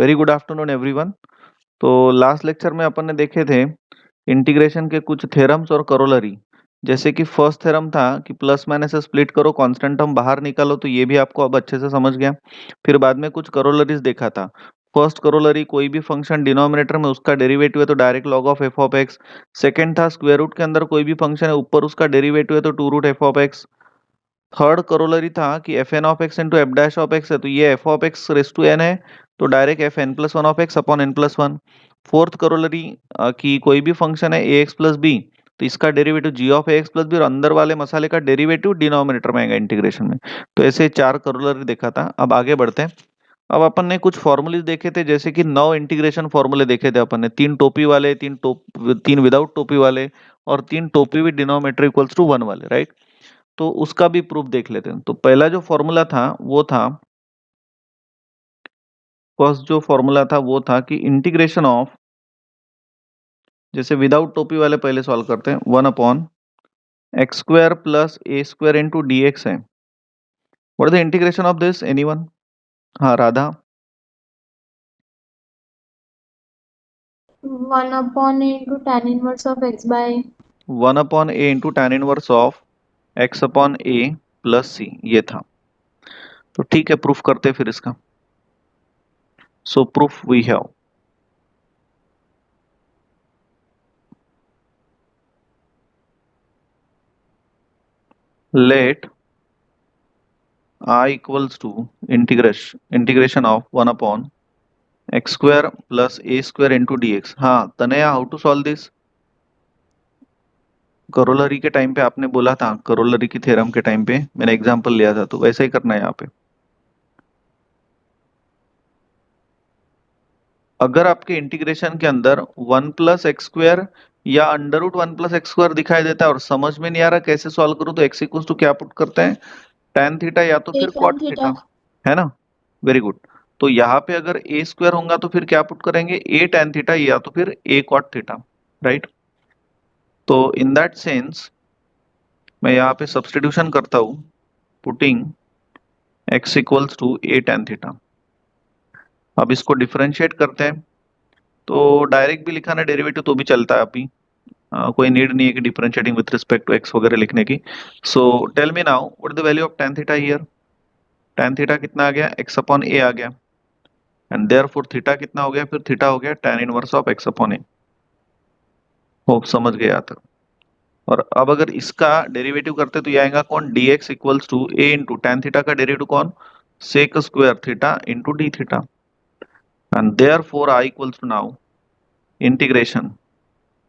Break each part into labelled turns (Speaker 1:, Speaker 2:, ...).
Speaker 1: Very good afternoon everyone. तो last lecture में अपन ने देखे थे इंटीग्रेशन के कुछ थ्योरम्स और करोलरी। जैसे कि फर्स्ट थ्योरम था कि प्लस माइनस से स्प्लिट करो, कांस्टेंट टर्म बाहर निकालो, तो ये भी आपको अब अच्छे से समझ गया। फिर बाद में कुछ करोलरीज देखा था। फर्स्ट करोलरी, कोई भी फंक्शन डिनोमिनेटर में उसका डेरिवेटिव है तो direct log of F of x. Second था स्क्वायर रूट के अंदर कोई भी फंक्शन है, ऊपर उसका डेरिवेटिव है तो two root f of x. Third corollary था कि f n of x into f dash of x है तो ये f of x raise to n है तो direct f n plus one of x upon n plus one. Fourth corollary कि कोई भी फंक्शन है ए एक्स प्लस बी तो इसका derivative g of a x plus b और अंदर वाले मसाले का डेरिवेटिव डिनोमिनेटर में आएगा इंटीग्रेशन में। तो ऐसे चार करोलरी देखा था। अब आगे बढ़ते हैं। अब अपन ने कुछ फॉर्मूले देखे थे, जैसे कि 9 इंटीग्रेशन फॉर्मूले देखे थे अपन ने, तीन टोपी वाले, तीन विदाउट टोपी वाले और तीन टोपी with denominator equals to one वाले, राइट। तो उसका भी प्रूफ देख लेते हैं। तो पहला जो फॉर्मूला था वो था, फर्स्ट जो फॉर्मूला था वो था कि इंटीग्रेशन ऑफ, जैसे विदाउट टोपी वाले पहले सॉल्व करते हैं, one upon x square plus a square into d x है। What is the integration of this, anyone? हाँ Radha.
Speaker 2: 1/tan 1 of x by
Speaker 1: 1 upon a into tan inverse of x upon a plus c, ये था। तो ठीक है, proof करते हैं फिर इसका। So proof we have, let I equals to integration of 1 upon x square plus a square into dx। हाँ Tanaya, how to solve this? Corollary के टाइम पे आपने बोला था, करोलरी की थ्योरम के टाइम पे मैंने एग्जांपल लिया था, तो वैसे ही करना है यहाँ पे। अगर आपके इंटीग्रेशन के अंदर वन प्लस एक्स स्क्वायर या under root one plus x square दिखाई देता है और समझ में नहीं आ रहा कैसे सॉल्व करूं, तो एक्स इक्वल्स टू क्या पुट करते हैं, tan थीटा या तो फिर
Speaker 2: tan
Speaker 1: cot
Speaker 2: theta।
Speaker 1: थीटा, है ना। Very good. तो यहाँ पे अगर ए स्क्वायर होगा तो फिर क्या पुट करेंगे, ए tan थीटा या तो फिर ए cot थीटा, राइट। तो इन दैट सेंस मैं यहाँ पे सब्सटीट्यूशन करता हूँ, putting x equals to a tan theta. अब इसको डिफरेंशिएट करते हैं, तो डायरेक्ट भी लिखा ना डेरिवेटिव तो भी चलता है अभी। कोई नीड नहीं है कि differentiating with respect to x वगैरह लिखने की। So tell me now what is the value of tan theta here. tan theta कितना आ गया, x अपॉन ए आ गया, एंड देयरफॉर थीटा कितना हो गया, फिर थीटा हो गया tan inverse of x upon a. Hope समझ गए यहाँ तक। और अब अगर इसका डेरिवेटिव करते तो ये आएगा कौन, dx equals to a into tan theta का डेरिवेटिव कौन, sec square theta into d theta, and therefore I equals to now integration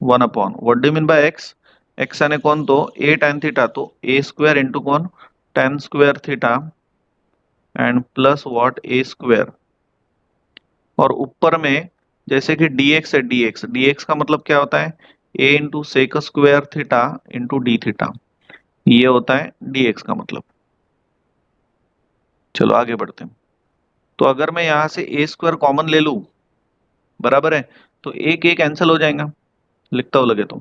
Speaker 1: 1 upon, what do you mean by x, x आने कौन, तो a tan थीटा, तो a square into कौन, tan square theta and plus what, a square. और ऊपर में जैसे कि dx है, dx का मतलब क्या होता है, a into sec square theta into d theta, ये होता है dx का मतलब। चलो आगे बढ़ते हैं। तो अगर मैं यहां से ए स्क्वायर कॉमन ले लूं, बराबर है, तो एक एक कैंसिल हो जाएगा, लिखता हूं लगे तो।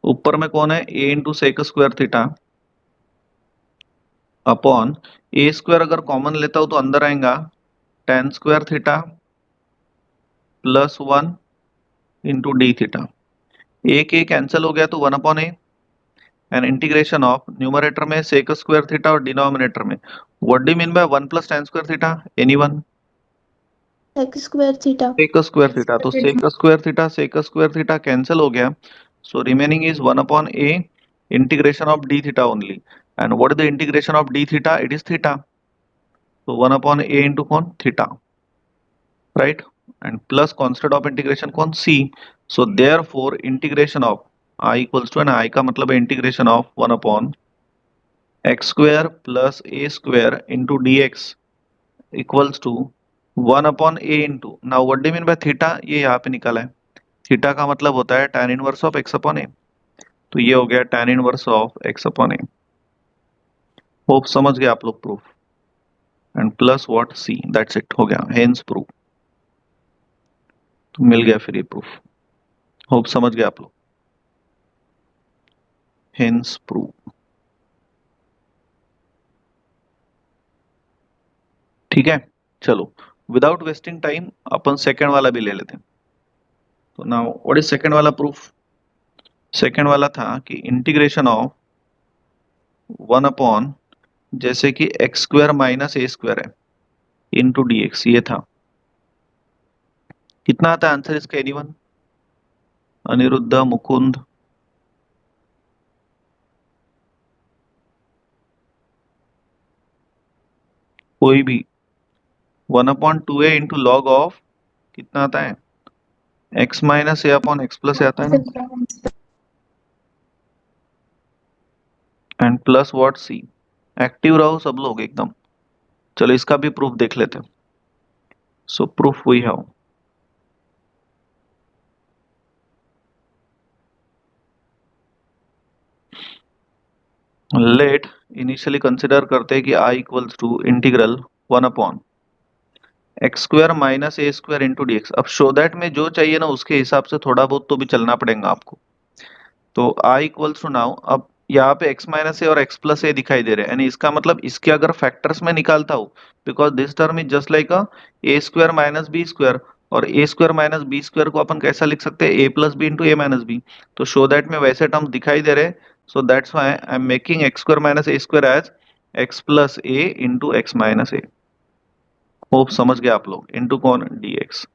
Speaker 1: ऊपर में कौन है, a into sec square theta upon a square, अगर कॉमन लेता हूं तो अंदर आएगा tan square theta plus one into d theta. एक एक कैंसिल हो गया तो one upon a, and integration of numerator में सेक स्क्वायर थीटा और डिनोमिनेटर में, what do mean by one plus tan square theta, anyone?
Speaker 2: sec square theta।
Speaker 1: Sec square theta, तो sec square theta cancel हो गया, so remaining is one upon a integration of d theta only. And what is the integration of d theta, it is theta, तो one upon a into कौन, theta, right. And plus constant of integration कौन, c. So therefore integration of I equals to, and I का मतलब है integration of one upon x square plus a square into d x equals to one upon a into, now what do mean by theta, ये यहाँ पे निकाला है। Theta का मतलब होता है tan inverse of x upon a, तो ये हो गया tan inverse of x upon a. Hope समझ गए आप लोग proof, and plus what, c, that's it, हो गया हेंस प्रूफ। तो मिल गया फिर ये प्रूफ। होप समझ गए आप लोग, हेंस प्रूफ। ठीक है, चलो विदाउट वेस्टिंग टाइम अपन सेकेंड वाला भी ले लेते हैं। तो नाउ व्हाट इज सेकेंड वाला प्रूफ? सेकेंड वाला था कि इंटीग्रेशन ऑफ 1 अपॉन, जैसे कि x square minus a square है, इंटू डी एक्स, ये था। कितना आता है आंसर इसका? एनीवन? अनिरुद्ध, मुकुंद? कोई भी? 1/2a इंटू लॉग ऑफ कितना आता है? X minus a upon x plus ए आता है ना, and plus what, C. Active रहो सब लोग एकदम। चलो इसका भी प्रूफ देख लेते हैं। So proof we have, let initially consider करते हैं कि I equals to integral 1 upon x square minus a square into d x. अब शो दैट में जो चाहिए ना उसके हिसाब से थोड़ा बहुत तो भी चलना पड़ेगा आपको। तो आई इक्वल्स टू, नाउ अब यहाँ पे x माइनस ए और x प्लस ए दिखाई दे रहे हैं, यानी इसका मतलब इसके अगर फैक्टर्स में निकालता हूँ, because this term is just like a a square minus b square, और a square minus b square को अपन कैसा लिख सकते हैं? A plus b into a minus b. तो शो दैट में वैसे टर्म दिखाई दे रहे हैं, so that's why I am making x square minus a square as x plus a into x minus a. Hope समझ गए आप लोग, इंटू कौन? D x.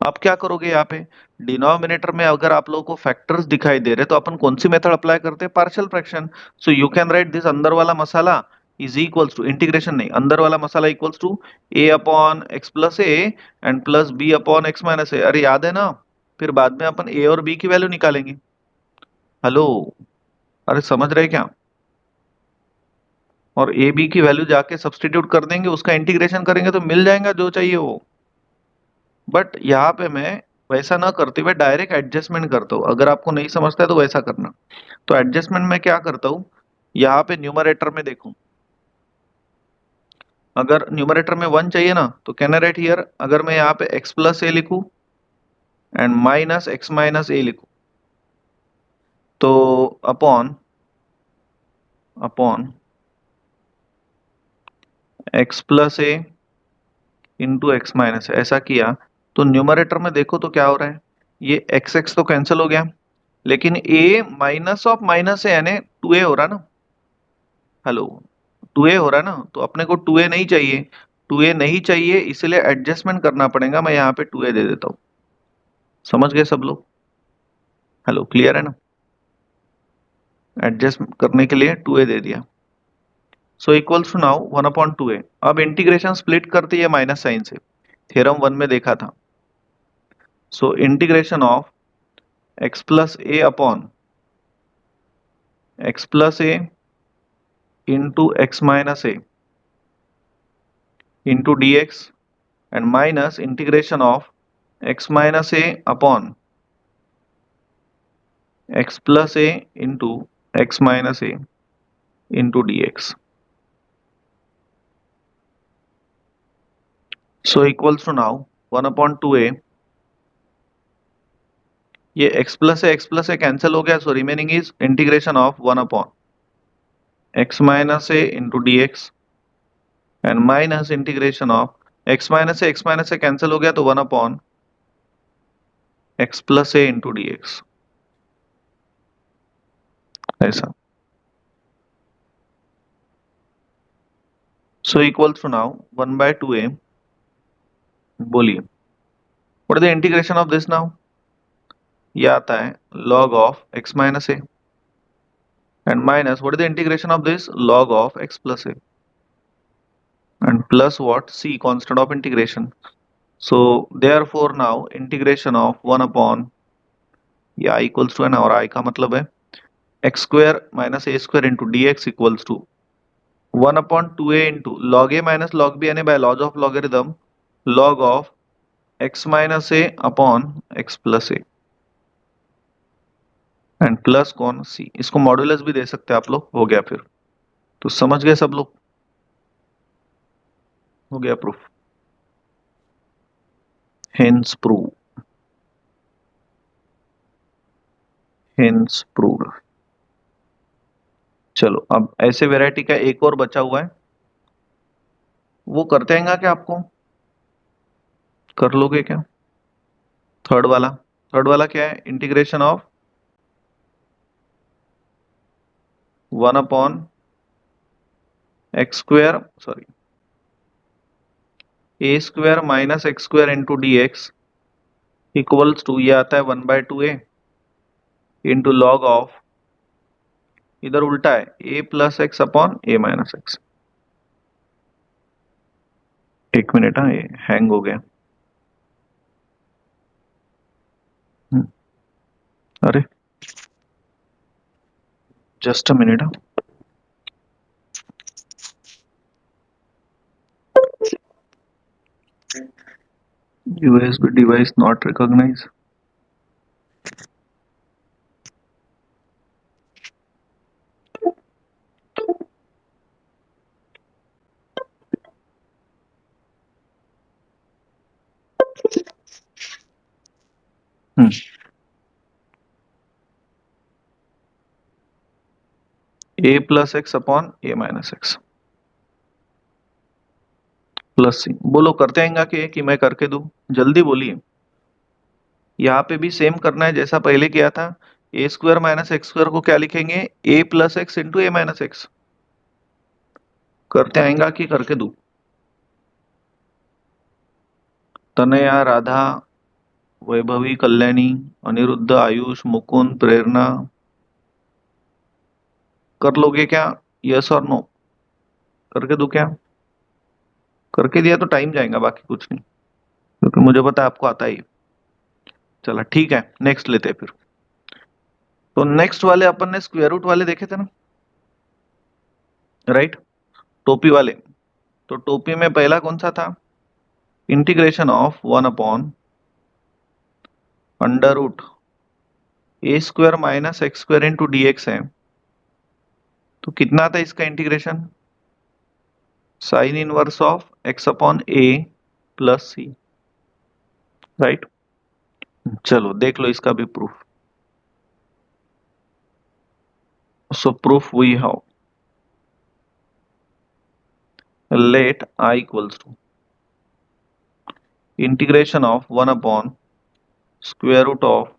Speaker 1: आप क्या करोगे यहाँ पे? डिनोमिनेटर में अगर आप लोगों को फैक्टर्स दिखाई दे रहे तो अपन कौन सी मेथड अप्लाई करते हैं? Partial fraction. So you can write this अंदर वाला मसाला इज इक्वल्स टू, इंटीग्रेशन नहीं, अंदर वाला मसाला equals to a upon x plus a and plus b upon x minus a. अरे याद है ना? फिर बाद में अपन ए और बी की वैल्यू निकालेंगे। हेलो, अरे समझ रहे क्या? और ए बी की वैल्यू जाके सब्सटीट्यूट कर देंगे, उसका इंटीग्रेशन करेंगे तो मिल जाएगा जो चाहिए वो। बट यहाँ पे मैं वैसा ना करते हुए डायरेक्ट एडजस्टमेंट करता हूँ। अगर आपको नहीं समझता है तो वैसा करना। तो एडजस्टमेंट में क्या करता हूँ, यहाँ पे न्यूमरेटर में देखो, अगर न्यूमरेटर में 1 चाहिए ना तो कैन आई राइट हियर, अगर मैं यहाँ पे x प्लस ए लिखूं एंड माइनस एक्स माइनस ए लिखूं, तो upon upon x plus a into x minus, ऐसा किया तो न्यूमरेटर में देखो तो क्या हो रहा है? ये एक्स एक्स तो कैंसिल हो गया, लेकिन a माइनस ऑफ माइनस है यानी 2a हो रहा ना। हेलो, 2a हो रहा है ना, तो अपने को 2a नहीं चाहिए। 2a नहीं चाहिए इसलिए एडजस्टमेंट करना पड़ेगा, मैं यहाँ पे 2a दे देता हूँ। समझ गए सब लोग? हेलो, क्लियर है ना? एडजस्ट करने के लिए 2a दे दिया। So equals to now 1/2a। अब इंटीग्रेशन स्प्लिट करती है माइनस साइन से, थ्योरम 1 में देखा था। So integration of x plus a upon x plus a into x minus a into d x and minus integration of x minus a upon x plus a into x minus a into d x. So equals to now 1/2a, ये x plus a cancel हो गया, so remaining is integration of 1 upon x minus a into d x and minus integration of x minus A cancel हो गया तो 1 upon x plus a into d x, ऐसा। So equals to now 1/2a, बोलिए what is the integration of this now? ये आता है log of x minus a and minus what is the integration of this? log of x plus a and plus what? C, constant of integration. So therefore now integration of 1 upon, या equals to, है ना, और I का मतलब है x square minus a square into d x equals to 1/2a into log a minus log b, यानी by laws of logarithm log of x minus a upon x plus a and plus कौन? C. इसको modulus भी दे सकते हैं आप लोग। हो गया फिर। तो समझ गए सब लोग? हो गया proof. Hence prove, hence prove. चलो अब ऐसे वैरायटी का एक और बचा हुआ है, वो करते हैं क्या आपको? कर लोगे क्या? थर्ड वाला क्या है? Integration of 1/x² sorry a² minus x² into d x equals to, ये आता है 1/2a इंटू लॉग ऑफ, इधर उल्टा है, a+x/a-x। एक मिनट, हाँ ये हैंग हो गया। हम्म, अरे just a minute. USB device not recognized। Hmm, a+x/a-x plus c. बोलो करते आएंगे कि मैं करके दूं? जल्दी बोलिए। यहाँ पे भी सेम करना है जैसा पहले किया था। a² माइनस x² को क्या लिखेंगे? a+x into a-x। करते आएंगा कि करके दूं? तनया, राधा, वैभवी, कल्याणी, अनिरुद्ध, आयुष, मुकुंद, प्रेरणा, कर लोगे क्या? यस और नो? करके दूं क्या? करके दिया तो टाइम जाएगा, बाकी कुछ नहीं, क्योंकि मुझे पता है आपको आता ही है। चला ठीक है, नेक्स्ट लेते हैं फिर। तो नेक्स्ट वाले अपन ने स्क्वायर रूट वाले देखे थे ना, राइट? टोपी वाले। तो टोपी में पहला कौन सा था? Integration of 1/√a² minus x² into d x है। तो कितना था इसका integration? Sine inverse of x/a plus c, right? चलो देख लो इसका भी proof. So proof we have, let I equals to integration of 1/√ऑफ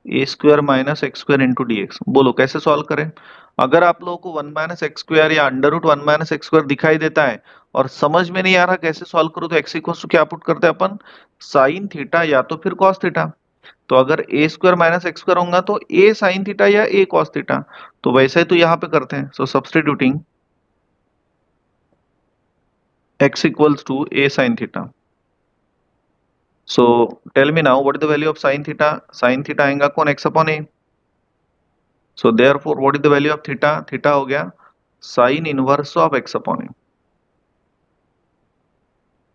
Speaker 1: a² minus x² into d x. बोलो कैसे सॉल्व करें? अगर आप लोगों को 1 - x² या √1 - x² दिखाई देता है और समझ में नहीं आ रहा कैसे सॉल्व करो, तो x इक्वल्स टू क्या पुट करते हैं अपन? साइन थीटा या तो फिर कॉस थीटा। तो अगर a² माइनस x² होगा तो a साइन थीटा या a कॉस थीटा। तो वैसे ही तो यहाँ पे करते हैं। So substituting x equals to a sine theta. So tell me now what is the value of sine theta? Sine theta आएगा कौन? x/a। So therefore what is the value of theta? Theta हो गया sign inverse of x/a।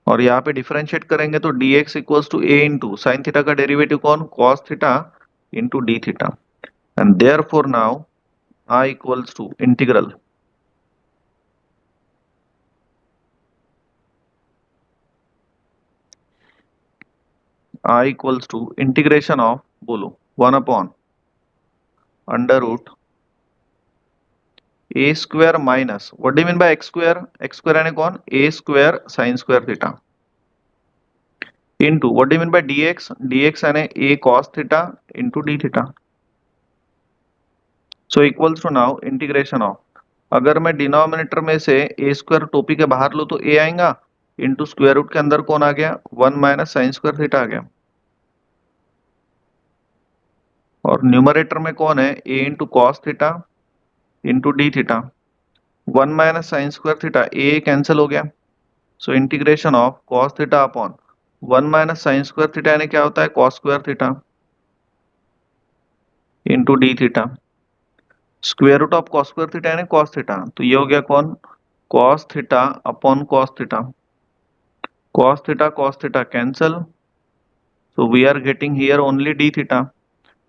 Speaker 1: और यहाँ पे differentiate करेंगे तो dx equals to a into sine theta का डेरिवेटिव कौन? cos theta into d theta. And therefore now I equals to integral I equals to integration of, बोलो, 1/√a² minus what do you mean by x²? x² यानी कौन? a² sine square theta into what do you mean by dx? dx यानी a cos theta into d theta. So equals to now integration of, अगर मैं denominator में से a² टोपी के बाहर लूं तो a आएगा, इंटू स्क्वायर रूट के अंदर कौन आ गया? 1 माइनस साइन स्क्वायर थीटा आ गया। और न्यूमरेटर में कौन है? a into cos theta into d theta. 1 minus sine square theta, a cancel हो गया। So integration of cos theta upon 1 minus sine square theta यानी क्या होता है? Cos square theta into d theta. Square root of cos square theta यानी cos theta, तो ये हो गया कौन? Cos theta upon cos theta. Cos theta cancel, so we are getting here only d theta.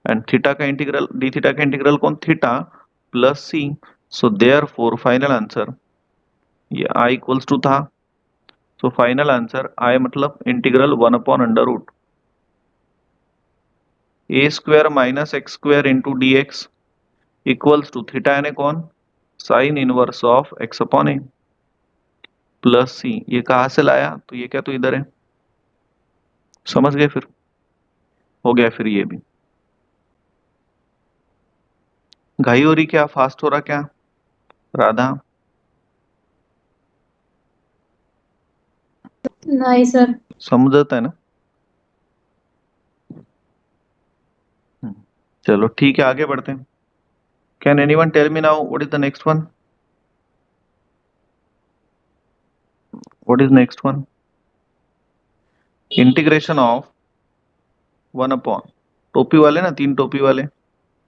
Speaker 1: And theta का integral, d theta का integral कौन? Theta plus C. So therefore final answer ये I equals to था। So final answer I मतलब integral 1/√a² minus x² into d x equals to theta यानी कौन? Sine inverse of x/a plus c. ये कहाँ से लाया? तो ये क्या, तो इधर है। समझ गए? फिर हो गया फिर ये भी। घाई हो रही क्या, फास्ट हो रहा क्या राधा?
Speaker 2: नहीं सर।
Speaker 1: समझता है ना? हम्म, चलो ठीक है, आगे बढ़ते हैं। Can anyone tell me now what is the next one? What is next one? Integration of one upon, टोपी वाले ना, तीन टोपी वाले,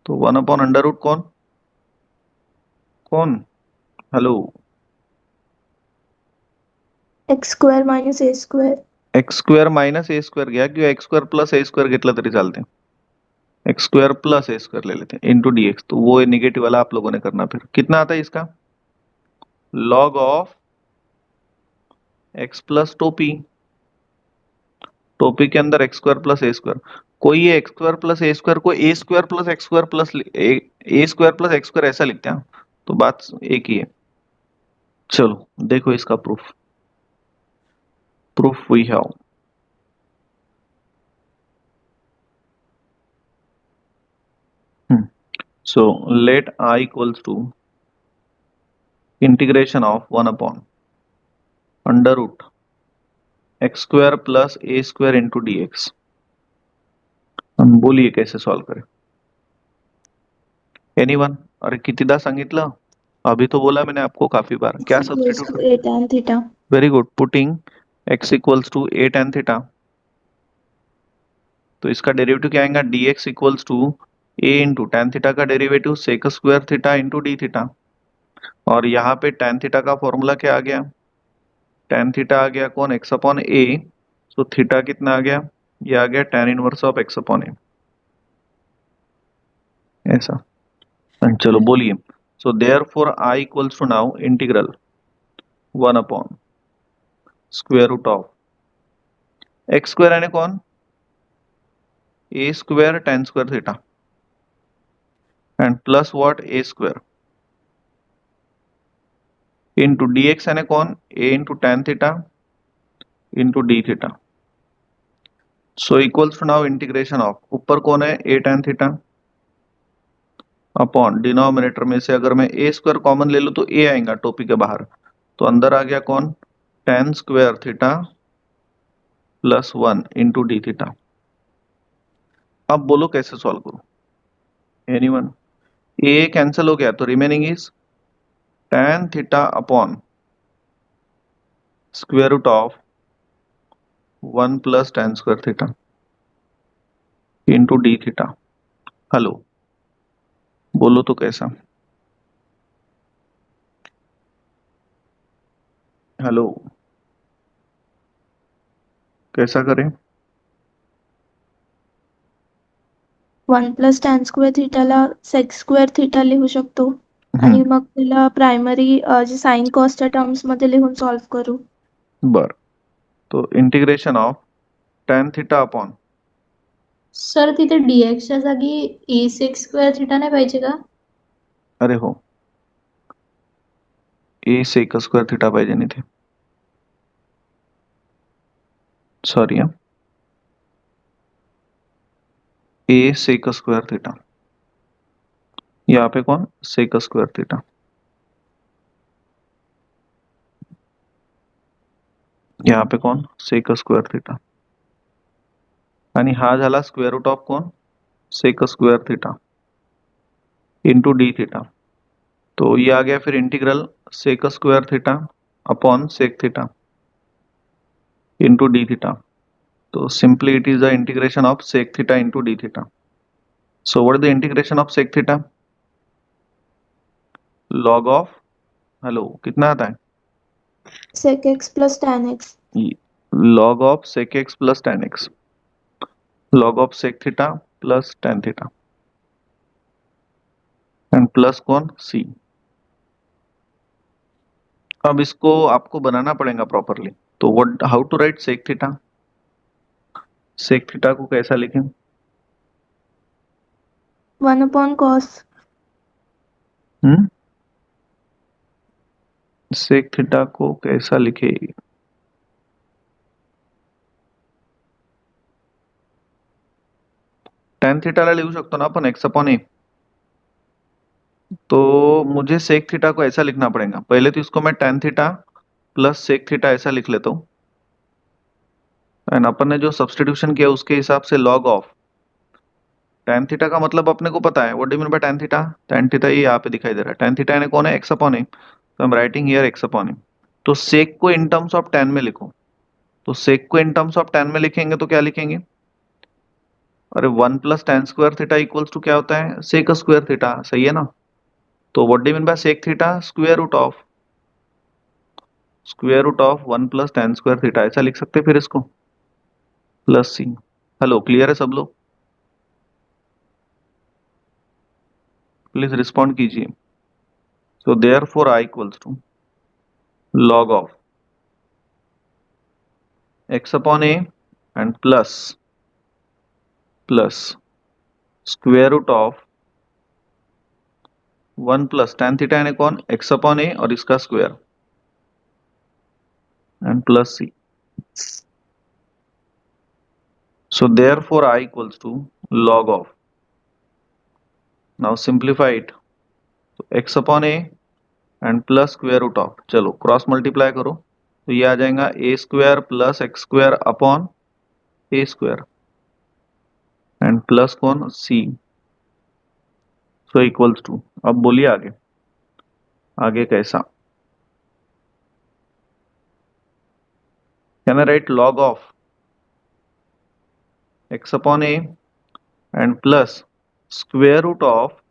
Speaker 1: तो वन अपॉन अंडर रूट कौन कौन? Hello?
Speaker 2: X square minus a square.
Speaker 1: X square minus A square गया, क्यों एक्स स्क्वेअर प्लस ए स्क्वेअर घेतलं तरी चालते. एक्स स्क्वेअर प्लस ए स्क्वेअर ले लेते हैं इंटू डी एक्स, तो वो निगेटिव वाला आप लोगों ने करना. फिर कितना आता है इसका? लॉग ऑफ एक्स प्लस टोपी, टोपी के अंदर x square plus a square. कोई ये x square plus a square को a square plus x square plus a square plus x square ऐसा लिखते हैं, तो बात एक ही है. चलो देखो इसका proof. Proof we have. So let I equals to integration of 1 upon under root x square plus a square into dx. हम बोलिए कैसे सॉल्व करें? एनीवन? अरे कितीदा सांगितलं, अभी तो बोला मैंने आपको काफी बार.
Speaker 2: एक्स
Speaker 1: क्या
Speaker 2: इक्वल्स
Speaker 1: सब्स्टिट्यूट
Speaker 2: टू
Speaker 1: करें?
Speaker 2: A tan theta.
Speaker 1: Very good, putting x equals to a tan theta. तो इसका डेरिवेटिव क्या आएगा? dx equals to a into tan theta का derivative sec square theta into d theta. और यहाँ पे tan थीटा का फॉर्मूला क्या आ गया? tan थीटा आ गया कौन? x upon a. So theta कितना आ गया? ये आ गया tan inverse of x upon a. ऐसा. चलो बोलिए. So therefore I equals to now integral 1 upon square root of x square यानी कौन? A square tan square theta and plus what? A square into d x यानी कौन? A into tan theta into d theta. So equals to now integration of, ऊपर कौन है? ए tan theta upon denominator में से अगर मैं ए स्क्वायर कॉमन ले लूं तो ए आएगा टोपी के बाहर, तो अंदर आ गया कौन? tan square theta plus 1 into d theta. अब बोलो कैसे सॉल्व करूं? एनीवन? ए कैंसिल हो गया तो remaining is tan theta upon square root of 1 plus tan square theta into d theta. Hello? बोलो तो कैसा? हेलो? कैसा करें?
Speaker 2: 1 प्लस tan स्क्वेअर थीटाला सेक स्क्वेअर थीटा लिहू शकतो आणि मग त्याला प्रायमरी जे साइन कॉसच्या टर्म्स मध्ये लिहून सॉल्व करू.
Speaker 1: बर. तो integration of tan theta upon,
Speaker 2: sir तिथे dxच्या जागी e सेक स्क्वेअर थीटा नाही पाहिजे का?
Speaker 1: अरे हो, ए सेक स्क्वायर थीटा पाहिजे नाही थे, sorry. A sec square theta, यहाँ पे कौन? Sec square theta. यहाँ पे कौन? Sec square theta. आणि हा झाला स्क्वेअर रूट ऑफ कौन? Sec square theta into d theta. तो ये आ गया फिर integral sec square theta upon sec theta into d theta. तो simply it is the integration of sec theta into d theta. So what is the integration of sec theta? Log of, hello कितना आता है?
Speaker 2: Sec x plus tan x.
Speaker 1: Log of sec x plus tan x, log of sec theta plus tan theta and plus कौन? सी. अब इसको आपको बनाना पड़ेगा properly. तो what, how to write sec theta? Sec theta को कैसा लिखें?
Speaker 2: 1 upon cos.
Speaker 1: Hmm, sec theta को कैसा लिखे? tan थीटाला लिहू शकतो ना आपण x अपॉन ए। तो मुझे सेक थीटा को ऐसा लिखना पड़ेगा, पहले तो इसको मैं tan theta plus sec theta ऐसा लिख लेता हूँ, एंड अपन ने जो सब्सटीट्यूशन किया उसके हिसाब से log ऑफ tan थीटा का मतलब अपने को पता है, what do mean bye tan theta? tan theta ये यहाँ पे दिखाई दे रहा है, tan थीटा यानी कौन है? x अपॉन ए, तो I am writing here x upon a. तो सेक को इन टर्म्स ऑफ tan में लिखो, तो सेक को इन टर्म्स ऑफ tan में लिखेंगे तो क्या लिखेंगे? अरे 1 plus tan square theta equals to क्या होता है? सेक स्क्वायर थीटा, सही है ना? तो what do mean by sec theta? Square root of 1 plus tan square theta, ऐसा लिख सकते हैं फिर इसको, प्लस सी। हेलो, क्लियर है सब लोग? प्लीज रिस्पॉन्ड कीजिए। So therefore I equals to log of x upon a and plus square root of 1 plus tan theta यानी कौन? x अपॉन ए और इसका square and plus C. So therefore I equals to log of. Now simplify it. So x upon a and plus square root of, चलो cross multiply करो तो ये आ जाएगा a square plus x square upon a square and plus कौन? C. So equals to, अब बोलिए आगे, आगे कैसा? Can I write log of x upon a and plus square root of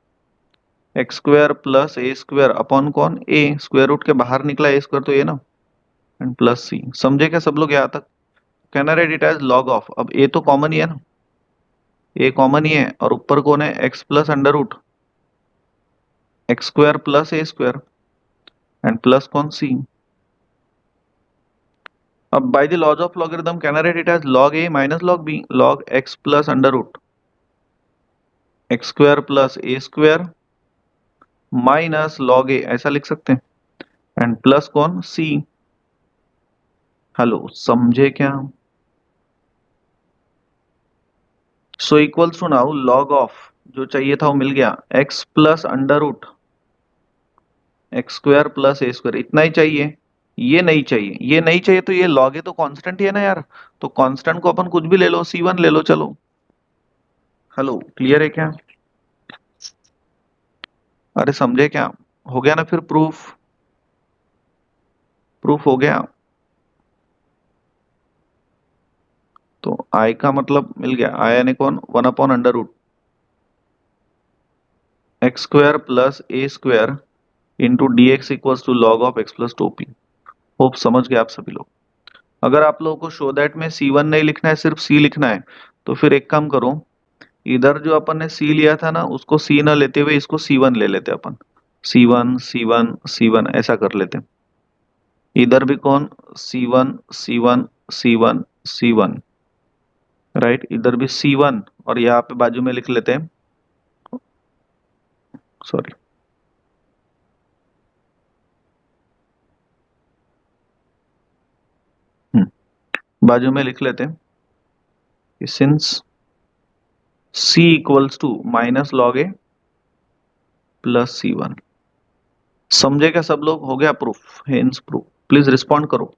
Speaker 1: x square plus a square upon कौन? A, square root के बाहर निकला ए स्क्वायर तो ये ना, एंड प्लस सी। समझे क्या सब लोग यहाँ तक? Can I write it as log of, अब ए तो कॉमन ही है ना, ए कॉमन ही है और ऊपर कौन है? X plus under root x square plus a square and plus कौन? सी। अब by the laws of logarithm can I write it as log a minus log b, log x plus under root x square plus a square minus log a, ऐसा लिख सकते हैं and plus कौन? सी। Hello, समझे क्या? So equals to now log of, जो चाहिए था वो मिल गया, x plus under root x square plus a square, इतना ही चाहिए, ये नहीं चाहिए, ये नहीं चाहिए तो ये लॉग ए तो कांस्टेंट ही है ना यार, तो कांस्टेंट को अपन कुछ भी ले लो, C1 ले लो, चलो। हेलो, क्लियर है क्या? अरे समझे क्या? हो गया ना फिर प्रूफ, प्रूफ हो गया। तो आई का मतलब मिल गया, आई यानी कौन? 1 upon under root x square plus a square into d x equals to log of x plus two p. Hope समझ गए आप सभी लोग। अगर आप लोगों को शो दैट में C1 नहीं लिखना है, सिर्फ सी लिखना है, तो फिर एक काम करो, इधर जो अपन ने सी लिया था ना, उसको सी ना लेते हुए इसको C1 ले लेते अपन, C1 ऐसा कर लेते। इधर भी कौन? C1 राइट, इधर भी C1 और यहाँ पे बाजू में लिख लेते हैं, सॉरी, बाजू में लिख लेते हैं कि since C equals to minus log a plus C1। समझे क्या सब लोग? हो गया proof, hence proof. Please respond करो।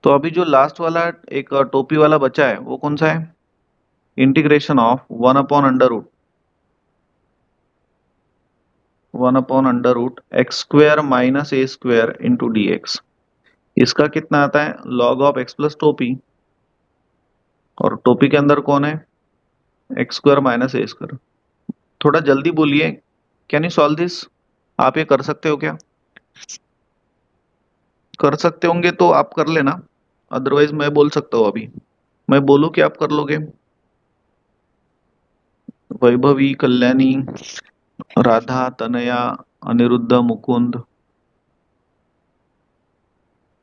Speaker 1: तो अभी जो लास्ट वाला एक टोपी वाला बचा है वो कौन सा है? Integration of 1 upon under root x square minus a square into d x. इसका कितना आता है? लॉग ऑफ एक्स प्लस टोपी, और टोपी के अंदर कौन है? X square minus a square. थोड़ा जल्दी बोलिए, कैन यू सॉल्व दिस? आप ये कर सकते हो क्या? कर सकते होंगे तो आप कर लेना, अदरवाइज मैं बोल सकता हूँ अभी, मैं बोलूँ कि आप कर लोगे? वैभवी, कल्याणी, राधा, तनया, अनिरुद्ध, मुकुंद,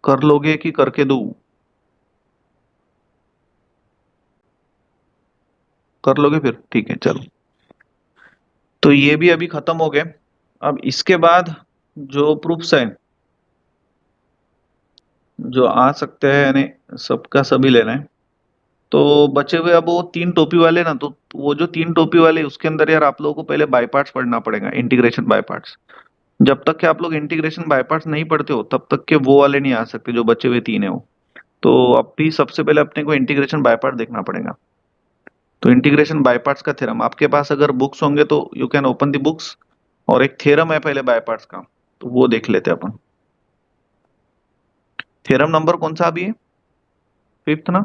Speaker 1: कर लोगे कि करके दूं? कर लोगे फिर, ठीक है चलो। तो ये भी अभी खत्म हो गए। अब इसके बाद जो प्रूफ्स हैं जो आ सकते हैं, यानी सबका सभी लेना है, तो बचे हुए अब वो 3 टोपी वाले ना, तो वो जो 3 टोपी वाले उसके अंदर यार आप लोगों को पहले बाय पार्ट्स पढ़ना पड़ेगा, इंटीग्रेशन बाय पार्ट्स। जब तक कि आप लोग इंटीग्रेशन बाय पार्ट्स नहीं पढ़ते हो तब तक के वो वाले नहीं आ सकते जो बचे हुए 3 है वो। तो अब भी सबसे पहले अपने को इंटीग्रेशन बाय पार्ट देखना पड़ेगा। तो इंटीग्रेशन बाय पार्ट्स का थ्योरम आपके पास अगर बुक्स होंगे तो you can open the books, और एक थ्योरम है पहले बाय पार्ट्स का, तो वो देख लेते हैं अपन। थ्योरम नंबर कौन सा अभी है? 5th ना?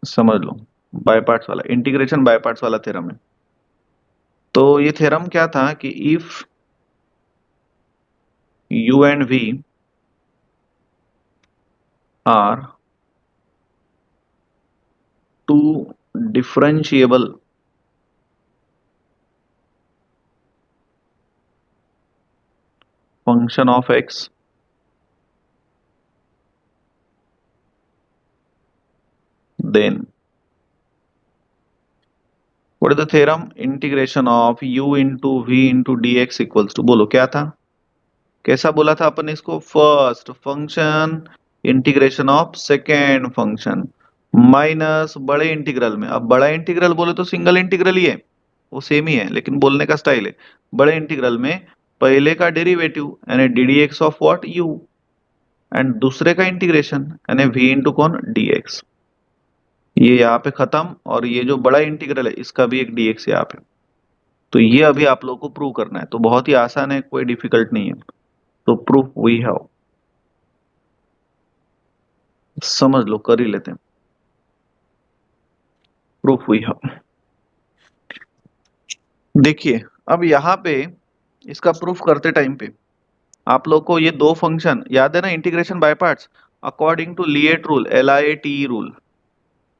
Speaker 1: समझ लो, बाय पार्ट्स वाला, इंटीग्रेशन बाय पार्ट्स वाला थ्योरम है। तो ये थ्योरम क्या था कि if u and v are two differentiable function of x, then what is the theorem? Integration of u into v into dx equals to, बोलो क्या था, कैसा बोला था अपन इसको? First function integration of second function minus बड़े integral में। अब बड़ा इंटीग्रल बोले तो सिंगल इंटीग्रल ही है, वो सेम ही है, लेकिन बोलने का स्टाइल है। बड़े इंटीग्रल में पहले का डेरिवेटिव यानी D D x of what, you, and दूसरे का इंटीग्रेशन यानी v इंटू कौन, dx। ये यहाँ पे खत्म, और ये जो बड़ा इंटीग्रल है इसका भी एक dx यहाँ पे। तो ये अभी आप लोग को प्रूव करना है, तो बहुत ही आसान है, कोई डिफिकल्ट नहीं है। तो प्रूफ वी हैव, समझ लो, कर ही लेते हैं। प्रूफ वी हैव, देखिए अब यहाँ पे इसका प्रूफ करते टाइम पे आप लोग को ये दो फंक्शन याद है ना, integration by parts, according to LIATE rule, LIATE rule.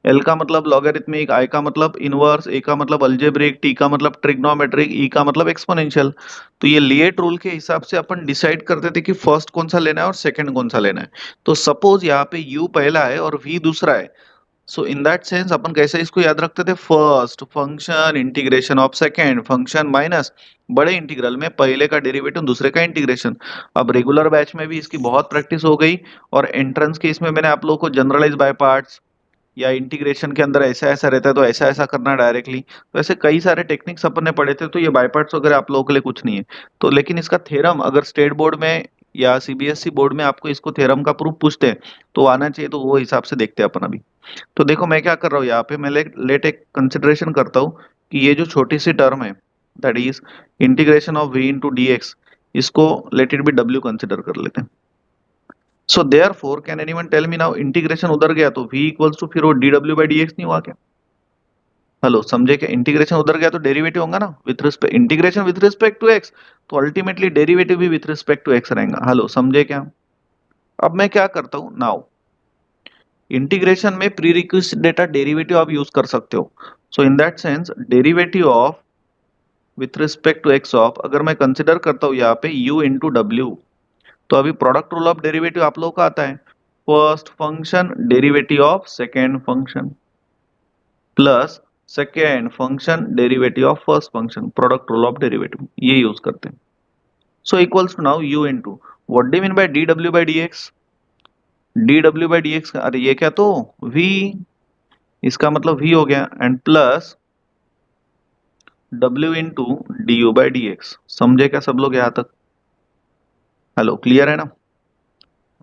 Speaker 1: L का मतलब लॉगरिथमिक, आई का मतलब इनवर्स, ए का मतलब अलजेब्रिक, टी का मतलब ट्रिग्नोमेट्रिक, ई का मतलब एक्सपोनेंशियल। तो ये लिएट रूल के हिसाब से अपन डिसाइड करते थे कि फर्स्ट कौन सा लेना है और सेकंड कौन सा लेना है। तो सपोज यहाँ पे यू पहला है और वी दूसरा है, सो इन दैट सेंस अपन कैसे इसको याद रखते थे? First function integration of second function minus बड़े इंटीग्रल में पहले का डेरिवेटिव दूसरे का इंटीग्रेशन। अब रेगुलर बैच में भी इसकी बहुत प्रैक्टिस हो गई, और एंट्रेंस के इसमें मैंने आप लोगों को जनरलाइज बाय पार्ट्स या इंटीग्रेशन के अंदर ऐसा ऐसा रहता है तो ऐसा ऐसा करना डायरेक्टली, तो ऐसे कई सारे टेक्निक्स अपन ने पढ़े थे। तो ये बाय पार्ट्स वगैरह आप लोगों के लिए कुछ नहीं है। तो लेकिन इसका थ्योरम अगर स्टेट बोर्ड में या सीबीएसई बोर्ड में आपको इसको थ्योरम का प्रूफ पूछते हैं तो आना चाहिए, तो वो हिसाब से देखते हैं अपन अभी। तो देखो मैं क्या कर रहा हूँ यहाँ पे, मैं लेट एक कंसिडरेशन करता हूँ कि ये जो छोटी सी टर्म है, that is integration of v into d x, इसको let it be w consider कर लेते हैं। So therefore can anyone tell me now, integration उधर गया तो v इक्वल्स टू फिर वो dw/dx नहीं हुआ क्या? हेलो, समझे क्या? इंटीग्रेशन उधर गया तो डेरिवेटिव होगा ना with respect, integration with respect to x, तो अल्टीमेटली डेरिवेटिव भी विथ रिस्पेक्ट टू x रहेगा। हेलो, समझे क्या? अब मैं क्या करता हूँ नाउ, इंटीग्रेशन में प्री रिक्विजिट डेटा डेरिवेटिव आप यूज कर सकते हो। So in that sense derivative of with respect to x of, अगर मैं कंसिडर करता हूँ यहाँ पे u इंटू डब्ल्यू, तो अभी प्रोडक्ट रूल ऑफ डेरिवेटिव आप लोगों का आता है, first function derivative of second function plus second function derivative of first function, product rule of derivative, ये यूज करते हैं। So equals to now u into what do mean by dw/dx, dw/dx, अरे ये क्या, तो v, इसका मतलब v हो गया, and plus w into du/dx। समझे क्या सब लोग यहाँ तक? हेलो, क्लियर है ना?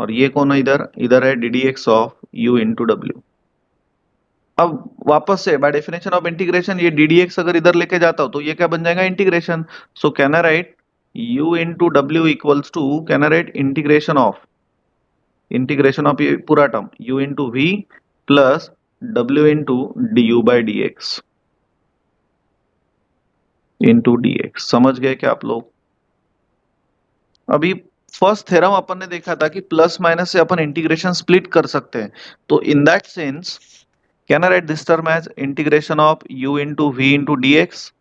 Speaker 1: और ये कौन है इधर? इधर है ddx of u into W. अब वापस से बाय डेफिनेशन ऑफ इंटीग्रेशन ये ddx अगर इधर लेके जाता हूं तो ये क्या बन जाएगा? Integration. So can I write u into डब्ल्यू equals to, can I write integration of ये पूरा term u into v plus w into du/dx into dx। समझ गए क्या आप लोग? अभी फर्स्ट थ्योरम अपन ने देखा था कि प्लस माइनस से अपन इंटीग्रेशन स्प्लिट कर सकते हैं। तो in that sense can I write this term as integration of u into v into dx,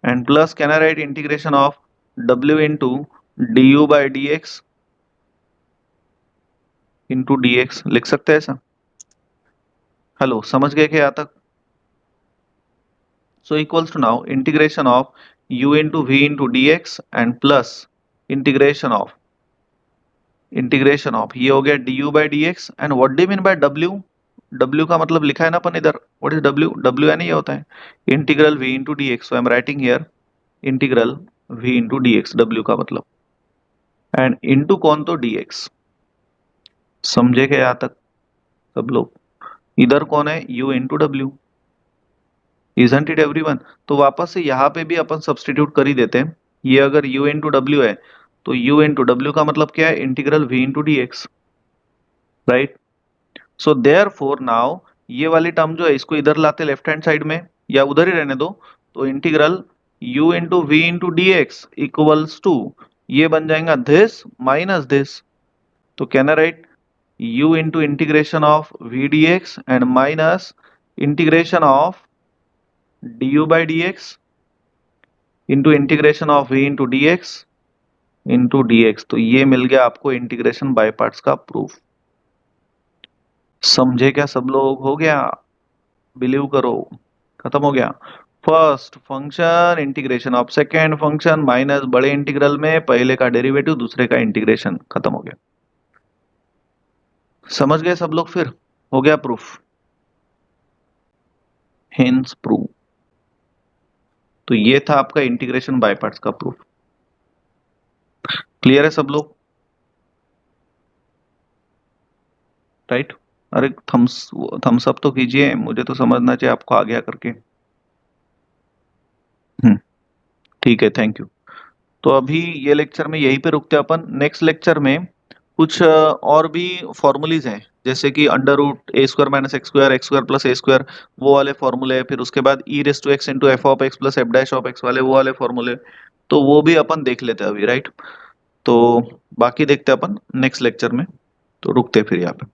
Speaker 1: and plus can I write integration of w into du/dx into dx, लिख सकते हैं ऐसा? Hello, समझ गए क्या यहाँ तक? So equals to now integration of u into v into dx and plus integration of integration of, ये हो गया du by d x, and what do mean by w? w का मतलब लिखा है ना अपन इधर, व्हाट इज w? w यानी ये होता है integral v into d x, so I am writing here integral v into d x, w का मतलब, एंड इंटू कौन, तो dx। समझे क्या यहाँ तक सब लोग? इधर कौन है, u into W, isn't it everyone? तो वापस से यहाँ पे भी अपन सब्स्टिट्यूट कर ही देते हैं। ये अगर u इंटू डब्ल्यू है तो u इंटू डब्ल्यू का मतलब क्या है, integral v into d x, right? So therefore now ये वाली टर्म जो है इसको इधर लाते लेफ्ट हैंड साइड में, या उधर ही रहने दो, तो integral u into v into d x equals to, ये बन जाएगा दिस माइनस दिस, तो कहना write u into integration of v d x and minus integration of du by d x into integration of v into d x into d x. तो ये मिल गया आपको इंटीग्रेशन बाय पार्ट्स का proof. समझे क्या सब लोग? हो गया? बिलीव करो, खत्म हो गया। First function integration of second function minus बड़े इंटीग्रल में पहले का डेरिवेटिव दूसरे का इंटीग्रेशन, खत्म हो गया। समझ गए सब लोग? फिर हो गया प्रूफ, हेंस प्रूफ। तो ये था आपका इंटीग्रेशन बाय पार्ट्स का प्रूफ। क्लियर है सब लोग? राइट? अरे थम्स अप तो कीजिए, मुझे तो समझना चाहिए आपको आ गया करके। ठीक है, थैंक यू। तो अभी ये लेक्चर में यहीं पे रुकते हैं अपन। नेक्स्ट लेक्चर में कुछ और भी फॉर्मूलीज हैं, जैसे कि under root a square minus x square plus a square, वो वाले फॉर्मूले, फिर उसके बाद e raise to x into f of x plus f dash of x वाले, वो वाले फॉर्मूले, तो वो भी अपन देख लेते हैं अभी, राइट? तो बाकी देखते हैं अपन नेक्स्ट लेक्चर में, तो रुकते हैं फिर यहाँ पे।